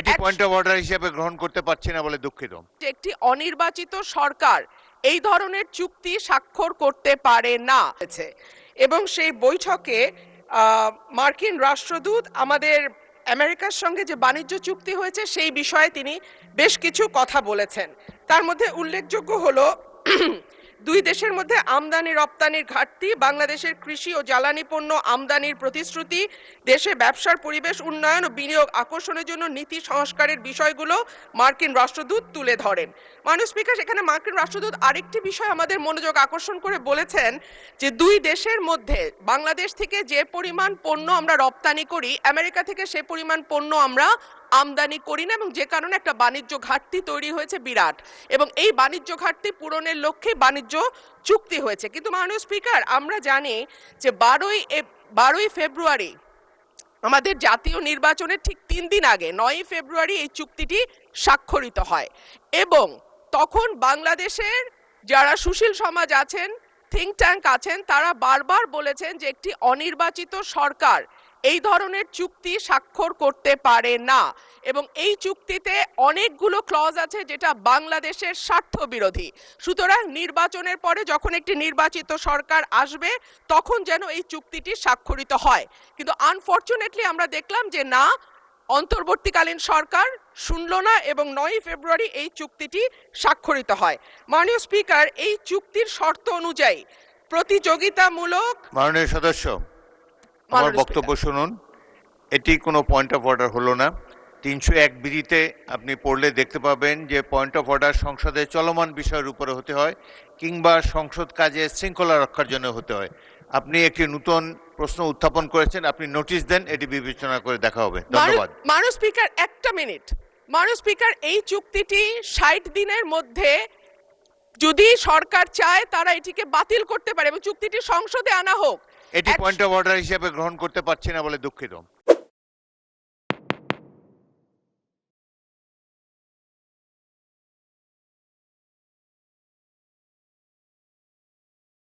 এটি point of order হিসেবে গ্রহণ করতে পারছি না বলে দুঃখিত। একটি অনির্বাচিত সরকার এই ধরনের চুক্তি স্বাক্ষর করতে পারে না, এবং সেই বৈঠকে মার্কিন রাষ্ট্রদূত আমাদের আমেরিকার সঙ্গে যে বাণিজ্য চুক্তি হয়েছে সেই বিষয়ে তিনি বেশ কিছু কথা বলেছেন। তার মধ্যে উল্লেখযোগ্য হলো দুই দেশের মধ্যে আমদানি রপ্তানির ঘাটতি, বাংলাদেশের কৃষি ও জ্বালানি পণ্য আমদানির প্রতিশ্রুতি, দেশে ব্যবসার পরিবেশ উন্নয়ন ও বিনিয়োগ আকর্ষণের জন্য নীতি সংস্কারের বিষয়গুলো মার্কিন রাষ্ট্রদূত তুলে ধরেন। মাননীয় স্পিকার, সেখানে মার্কিন রাষ্ট্রদূত আরেকটি বিষয় আমাদের মনোযোগ আকর্ষণ করে বলেছেন যে দুই দেশের মধ্যে বাংলাদেশ থেকে যে পরিমাণ পণ্য আমরা রপ্তানি করি, আমেরিকা থেকে সে পরিমাণ পণ্য আমরা আমদানি করি না, এবং যে কারণে একটা বাণিজ্য ঘাটতি তৈরি হয়েছে বিরাট, এবং এই বাণিজ্য ঘাটতি পূরণের লক্ষ্যে বাণিজ্য চুক্তি হয়েছে। কিন্তু মাননীয় স্পিকার, আমরা জানি যে 12ই ফেব্রুয়ারি আমাদের জাতীয় নির্বাচনের ঠিক 3 দিন আগে 9ই ফেব্রুয়ারি এই চুক্তিটি স্বাক্ষরিত হয়, এবং তখন বাংলাদেশের যারা সুশীল সমাজ আছেন, থিঙ্ক ট্যাঙ্ক আছেন, তারা বারবার বলেছেন যে একটি অনির্বাচিত সরকার এই ধরনের চুক্তি স্বাক্ষর করতে পারে না, এবং এই চুক্তিতে অনেকগুলো ক্লজ আছে যেটা বাংলাদেশের স্বার্থ বিরোধী। সুতরাং নির্বাচনের পরে যখন একটি নির্বাচিত সরকার আসবে তখন যেন এই চুক্তিটি স্বাক্ষরিত হয়। কিন্তু আনফরচুনেটলি আমরা দেখলাম যে না, অন্তর্বর্তীকালীন সরকার শুনল না, এবং 9ই ফেব্রুয়ারি এই চুক্তিটি স্বাক্ষরিত হয়। মাননীয় স্পিকার, এই চুক্তির শর্ত অনুযায়ী প্রতিযোগিতামূলক। মাননীয় সদস্য, আমার বক্তব্য শুনুন। এটি কোনো পয়েন্ট অফ অর্ডার হলো না। 301 বিধিতে আপনি পড়লে দেখতে পাবেন যে পয়েন্ট অফ অর্ডার সংসদে চলমান বিষয়ের উপরে হতে হয়, কিংবা সংসদ কাজে শৃঙ্খলা রক্ষার জন্য হতে হয়। আপনি একটি নতুন প্রশ্ন উত্থাপন করেছেন, আপনি নোটিশ দেন, এটি বিবেচনা করে দেখা হবে। ধন্যবাদ। মাননীয় স্পিকার, একটা মিনিট। মাননীয় স্পিকার, এই চুক্তিটি 60 দিনের মধ্যে যদি সরকার চায় তারা এটিকে বাতিল করতে পারে এবং চুক্তিটি সংসদে আনা হোক। এটি পয়েন্ট অফ অর্ডার হিসেবে গ্রহণ করতে পারছি না বলে দুঃখিত।